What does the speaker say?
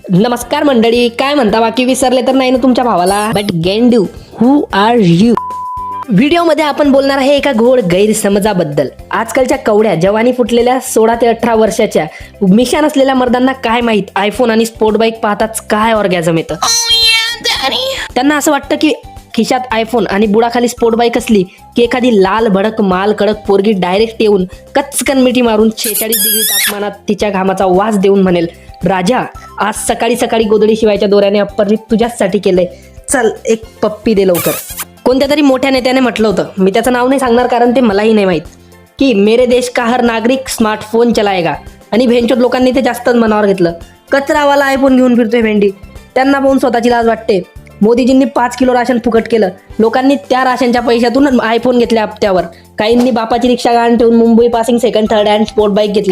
नमस्कार मंडळी, काय म्हणता बाकी? विसरले तर नाही ना तुमच्या भावाला? But Gendu, who are you? व्हिडिओमध्ये आपण बोलणार आहे एका घोड गैरसमजाबद्दल. आजकालच्या कवड्या जवानी फुटलेल्या 16 ते 18 वर्षाच्या मिशा नसलेल्या मर्दांना काय माहित आयफोन आणि स्पोर्ट बाईक पाहताच काय ऑर्गॅझम येतं. त्यांना असं वाटतं की खिशात आयफोन आणि बुडाखाली स्पोर्ट बाईक असली की एखादी लाल भडक माल कडक पोरगी डायरेक्ट येऊन कचकन मिठी मारून 46 डिग्री तापमानात तिच्या घामाचा वास देऊन म्हणेल, राजा आज सकाळी सकाळी गोदडी शिवायच्या दोऱ्याने अप्परनी तुझ्यासाठी केलंय, चल एक पप्पी दे लवकर. कोणत्या तरी मोठ्या नेत्याने म्हटलं होतं, मी त्याचं नाव नाही सांगणार कारण ते मलाही नाही माहित, की मेरे देश का हर नागरिक स्मार्टफोन चलाएगा. आणि भेंचोद लोकांनी ते जास्तच मनावर घेतलं. कचरावाला आयफोन घेऊन फिरतोय भेंडी. त्यांना पाहून स्वतःची लाज वाटते. मोदीजींनी 5 किलो राशन फुकट केलं. लोकांनी त्या राशनच्या पैशातून आयफोन घेतले हप्त्यावर. काहींनी बापाची रिक्षा गहाण ठेवून Mumbai passing second third hand sport bike घेतली.